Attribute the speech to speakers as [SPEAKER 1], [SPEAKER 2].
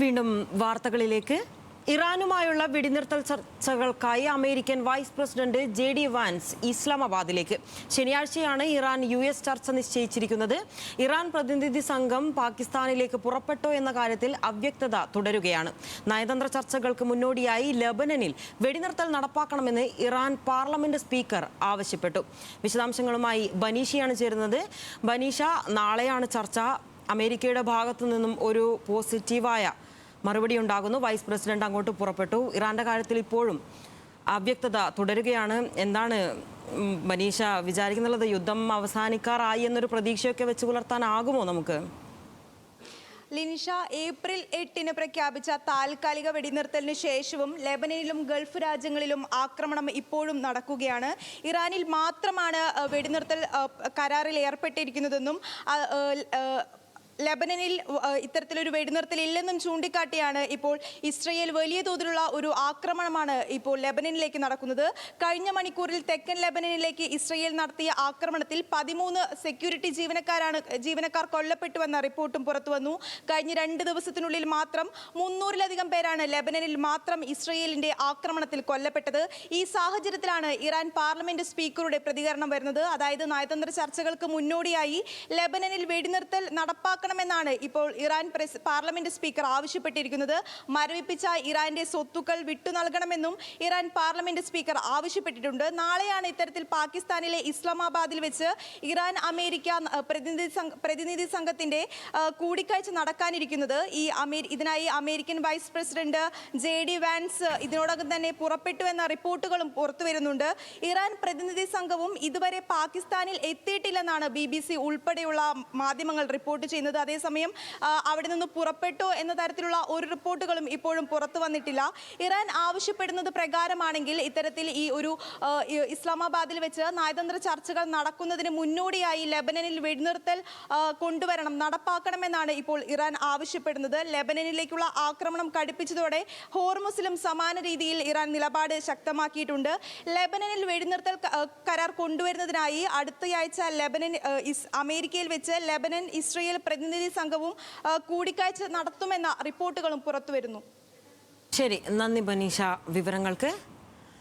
[SPEAKER 1] വീണ്ടും വാർത്തകളിലേക്ക്. ഇറാനുമായുള്ള വെടിനിർത്തൽ ചർച്ചകൾക്കായി American vice president JD Vance ഇസ്ലാമാബാദിലേക്ക്. ശനിയാഴ്ചയാണ് ഇറാൻ-US ചർച്ച നിശ്ചയിച്ചിരിക്കുന്നത്. ഇറാൻ പ്രതിനിധി സംഘം പാകിസ്ഥാനിലേക്ക് പുറപ്പെട്ടോ എന്ന കാര്യത്തിൽ അവ്യക്തത തുടരുകയാണ്. നയതന്ത്ര ചർച്ചകൾക്ക് മുന്നോടിയായി ലെബനനിൽ വെടിനിർത്തൽ നടപ്പാക്കണമെന്ന് ഇറാൻ പാർലമെന്റ് സ്പീക്കർ ആവശ്യപ്പെട്ടു. വിശദാംശങ്ങളുമായി ബനീഷയാണ് ചേരുന്നത്. ബനീഷ, നാളെയാണ് ചർച്ച. അമേരിക്കയുടെ ഭാഗത്തു നിന്നും ഒരു പോസിറ്റീവായ മറുപടി ഉണ്ടാകുന്നു. വൈസ് പ്രസിഡന്റ് അങ്ങോട്ട് പുറപ്പെട്ടു. ഇറാന്റെ കാര്യത്തിൽ ഇപ്പോഴും അവ്യക്തത തുടരുകയാണ്. എന്താണ് ബനീഷ വിചാരിക്കുന്നുള്ളത്? യുദ്ധം അവസാനിക്കാറായി എന്നൊരു പ്രതീക്ഷയൊക്കെ വെച്ച് പുലർത്താനാകുമോ നമുക്ക്?
[SPEAKER 2] ലിനിഷ, ഏപ്രിൽ 8-ന് പ്രഖ്യാപിച്ച താൽക്കാലിക വെടിനിർത്തലിന് ശേഷവും ലെബനനിലും ഗൾഫ് രാജ്യങ്ങളിലും ആക്രമണം ഇപ്പോഴും നടക്കുകയാണ്. ഇറാനിൽ മാത്രമാണ് വെടിനിർത്തൽ കരാറിൽ ഏർപ്പെട്ടിരിക്കുന്നതെന്നും ലെബനനിൽ ഇത്തരത്തിലൊരു വെടിനിർത്തൽ ഇല്ലെന്നും ചൂണ്ടിക്കാട്ടിയാണ് ഇപ്പോൾ ഇസ്രയേൽ വലിയ തോതിലുള്ള ഒരു ആക്രമണമാണ് ഇപ്പോൾ ലെബനനിലേക്ക് നടക്കുന്നത്. കഴിഞ്ഞ മണിക്കൂറിൽ തെക്കൻ ലെബനനിലേക്ക് ഇസ്രയേൽ നടത്തിയ ആക്രമണത്തിൽ 13 സെക്യൂരിറ്റി ജീവനക്കാർ കൊല്ലപ്പെട്ടുവെന്ന റിപ്പോർട്ടും പുറത്തുവന്നു. കഴിഞ്ഞ 2 ദിവസത്തിനുള്ളിൽ മാത്രം 300-ലധികം പേരാണ് ലെബനനിൽ മാത്രം ഇസ്രയേലിന്റെ ആക്രമണത്തിൽ കൊല്ലപ്പെട്ടത്. ഈ സാഹചര്യത്തിലാണ് ഇറാൻ പാർലമെന്റ് സ്പീക്കറുടെ പ്രതികരണം വരുന്നത്. അതായത് നയതന്ത്ര ചർച്ചകൾക്ക് മുന്നോടിയായി ലെബനനിൽ വെടിനിർത്തൽ നടപ്പാക്കണമെന്നാണ് ഇപ്പോൾ ഇറാൻ പാർലമെന്റ് സ്പീക്കർ ആവശ്യപ്പെട്ടിരിക്കുന്നത്. മരവിപ്പിച്ച ഇറാന്റെ സ്വത്തുക്കൾ വിട്ടു നൽകണമെന്നും ഇറാൻ പാർലമെന്റ് സ്പീക്കർ ആവശ്യപ്പെട്ടിട്ടുണ്ട്. നാളെയാണ് ഇത്തരത്തിൽ പാകിസ്ഥാനിലെ ഇസ്ലാമാബാദിൽ വെച്ച് ഇറാൻ അമേരിക്ക പ്രതിനിധി സംഘത്തിന്റെ കൂടിക്കാഴ്ച നടക്കാനിരിക്കുന്നത്. ഇതിനായി American vice president JD Vance ഇതിനോടകം തന്നെ പുറപ്പെട്ടുവെന്ന റിപ്പോർട്ടുകളും പുറത്തു വരുന്നുണ്ട്. ഇറാൻ പ്രതിനിധി സംഘവും ഇതുവരെ പാകിസ്ഥാനിൽ എത്തിയിട്ടില്ലെന്നാണ് BBC ഉൾപ്പെടെയുള്ള മാധ്യമങ്ങൾ റിപ്പോർട്ട് ചെയ്യുന്നത്. അതേസമയം അവിടെ നിന്ന് പുറപ്പെട്ടു എന്ന തരത്തിലുള്ള ഒരു റിപ്പോർട്ടുകളും ഇപ്പോഴും പുറത്തു വന്നിട്ടില്ല. ഇറാൻ ആവശ്യപ്പെടുന്നത് പ്രകാരമാണെങ്കിൽ ഇത്തരത്തിൽ ഈ ഒരു ഇസ്ലാമാബാദിൽ വെച്ച് നയതന്ത്ര ചർച്ചകൾ നടക്കുന്നതിന് മുന്നോടിയായി ലെബനനിൽ വെടിനിർത്തൽ കൊണ്ടുവരണം, നടപ്പാക്കണമെന്നാണ് ഇപ്പോൾ ഇറാൻ ആവശ്യപ്പെടുന്നത്. ലെബനനിലേക്കുള്ള ആക്രമണം കടുപ്പിച്ചതോടെ ഹോർമുസിലും സമാന രീതിയിൽ ഇറാൻ നിലപാട് ശക്തമാക്കിയിട്ടുണ്ട്. ലെബനനിൽ വെടിനിർത്തൽ കരാർ കൊണ്ടുവരുന്നതിനായി അടുത്തയാഴ്ച അമേരിക്കയിൽ വെച്ച് ലെബനൻ ഇസ്രയേൽ പ്രതിനിധി സംഘവും കൂടിക്കാഴ്ച നടത്തുമെന്ന റിപ്പോർട്ടുകളും പുറത്തുവരുന്നു.
[SPEAKER 1] ശരി, നന്ദി ബനീഷ വിവരങ്ങൾക്ക്.